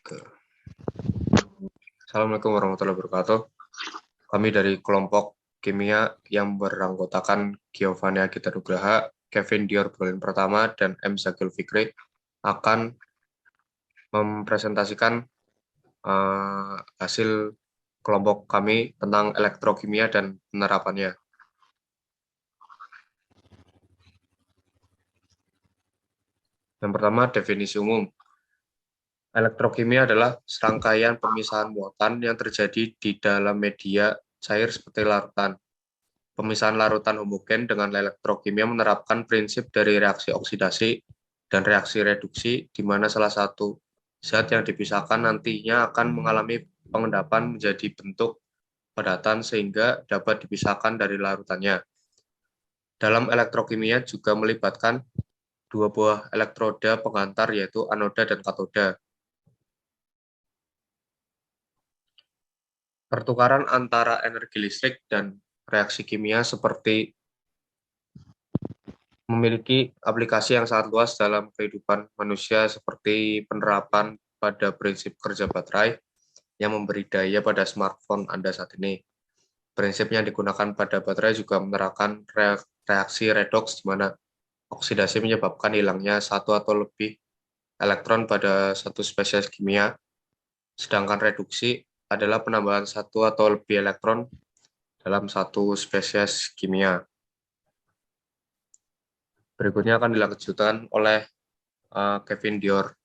Oke. Assalamualaikum warahmatullahi wabarakatuh. Kami dari kelompok kimia yang beranggotakan Giovanni Agita Nugraha, Kevin Dior Brolin Pertama, dan M. Zakil Fikri akan mempresentasikan hasil kelompok kami tentang elektrokimia dan penerapannya. Yang pertama, definisi umum. Elektrokimia adalah serangkaian pemisahan muatan yang terjadi di dalam media cair seperti larutan. Pemisahan larutan homogen dengan elektrokimia menerapkan prinsip dari reaksi oksidasi dan reaksi reduksi, di mana salah satu zat yang dipisahkan nantinya akan mengalami pengendapan menjadi bentuk padatan sehingga dapat dipisahkan dari larutannya. Dalam elektrokimia juga melibatkan dua buah elektroda pengantar, yaitu anoda dan katoda. Pertukaran antara energi listrik dan reaksi kimia seperti memiliki aplikasi yang sangat luas dalam kehidupan manusia, seperti penerapan pada prinsip kerja baterai yang memberi daya pada smartphone Anda saat ini. Prinsip yang digunakan pada baterai juga menerapkan reaksi redoks, di mana oksidasi menyebabkan hilangnya satu atau lebih elektron pada satu spesies kimia, sedangkan reduksi adalah penambahan satu atau lebih elektron dalam satu spesies kimia. Berikutnya akan dilanjutkan oleh Kevin Dior.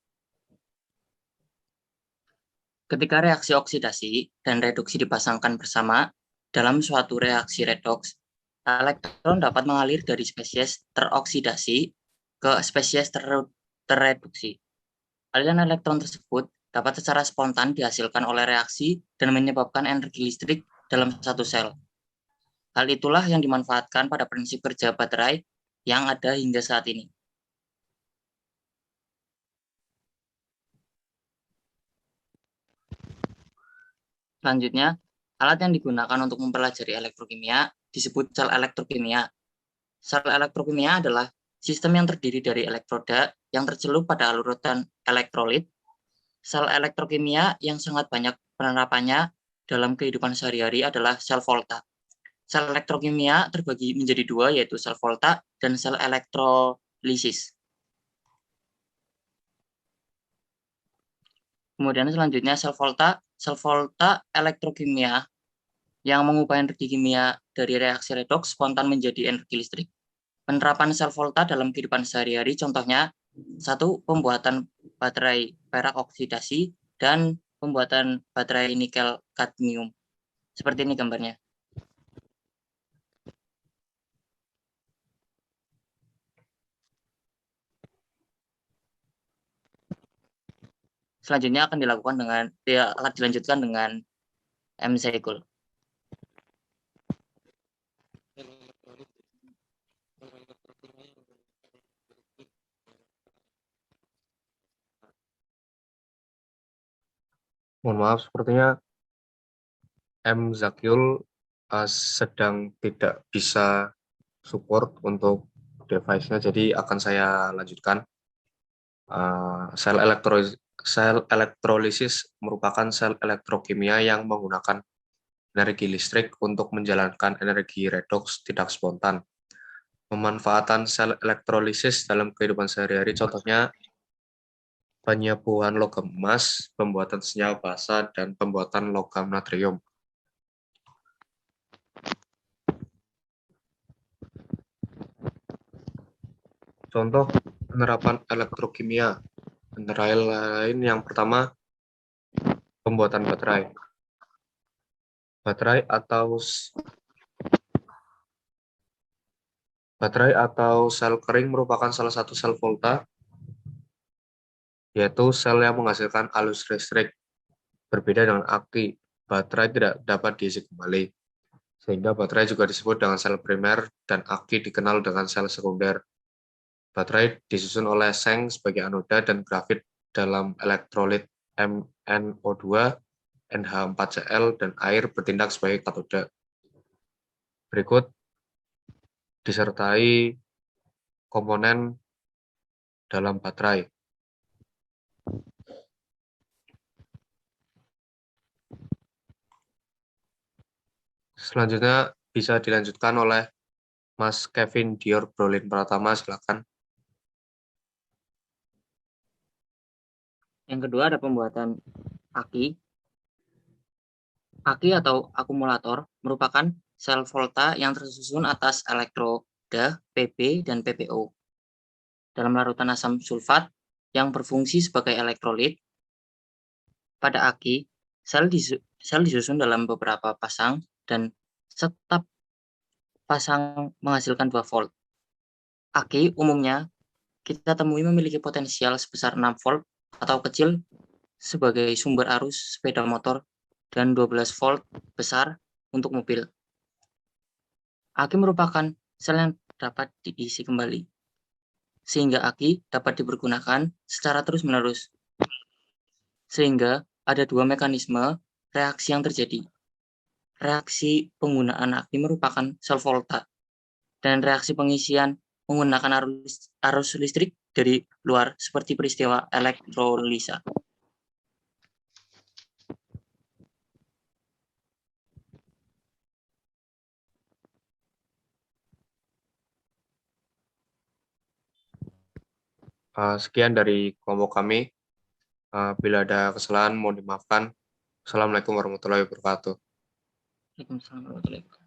Ketika reaksi oksidasi dan reduksi dipasangkan bersama dalam suatu reaksi redoks, elektron dapat mengalir dari spesies teroksidasi ke spesies terreduksi. Aliran elektron tersebut dapat secara spontan dihasilkan oleh reaksi dan menyebabkan energi listrik dalam satu sel. Hal itulah yang dimanfaatkan pada prinsip kerja baterai yang ada hingga saat ini. Selanjutnya, alat yang digunakan untuk mempelajari elektrokimia disebut sel elektrokimia. Sel elektrokimia adalah sistem yang terdiri dari elektroda yang tercelup pada larutan elektrolit. Sel elektrokimia yang sangat banyak penerapannya dalam kehidupan sehari-hari adalah sel volta. Sel elektrokimia terbagi menjadi dua, yaitu sel volta dan sel elektrolisis. Kemudian selanjutnya sel volta elektrokimia yang mengubah energi kimia dari reaksi redoks spontan menjadi energi listrik. Penerapan sel volta dalam kehidupan sehari-hari contohnya: 1. Pembuatan baterai perak oksidasi dan pembuatan baterai nikel kadmium. Seperti ini gambarnya. Selanjutnya akan dilanjutkan dengan M. Zaikul. Mohon maaf, sepertinya M. Zakil sedang tidak bisa support untuk device-nya, jadi akan saya lanjutkan. Sel elektrolisis merupakan sel elektrokimia yang menggunakan energi listrik untuk menjalankan energi redoks tidak spontan. Pemanfaatan sel elektrolisis dalam kehidupan sehari-hari contohnya penyepuhan logam emas, pembuatan senyawa basa, dan pembuatan logam natrium. Contoh penerapan elektrokimia antara lain yang pertama, pembuatan baterai. Baterai atau sel kering merupakan salah satu sel volta, yaitu sel yang menghasilkan arus listrik. Berbeda dengan aki, baterai tidak dapat diisi kembali, sehingga baterai juga disebut dengan sel primer dan aki dikenal dengan sel sekunder. Baterai disusun oleh seng sebagai anoda dan grafit dalam elektrolit MnO2, NH4Cl, dan air bertindak sebagai katoda. Berikut disertai komponen dalam baterai. Selanjutnya bisa dilanjutkan oleh Mas Kevin Dior Brolin Pratama, silakan. Yang kedua ada pembuatan aki. Aki atau akumulator merupakan sel volta yang tersusun atas elektroda Pb dan PbO. Dalam larutan asam sulfat yang berfungsi sebagai elektrolit, pada aki, sel disusun dalam beberapa pasang dan setiap pasang menghasilkan 2 volt. Aki umumnya kita temui memiliki potensial sebesar 6 volt atau kecil sebagai sumber arus sepeda motor dan 12 volt besar untuk mobil. Aki merupakan sel yang dapat diisi kembali, sehingga aki dapat dipergunakan secara terus-menerus. Sehingga ada 2 mekanisme reaksi yang terjadi. Reaksi penggunaan aki merupakan sel volta, dan reaksi pengisian menggunakan arus listrik dari luar seperti peristiwa elektrolisa. Sekian dari kelompok kami. Bila ada kesalahan, mohon dimaafkan. Assalamualaikum warahmatullahi wabarakatuh. Waalaikumsalam warahmatullahi wabarakatuh.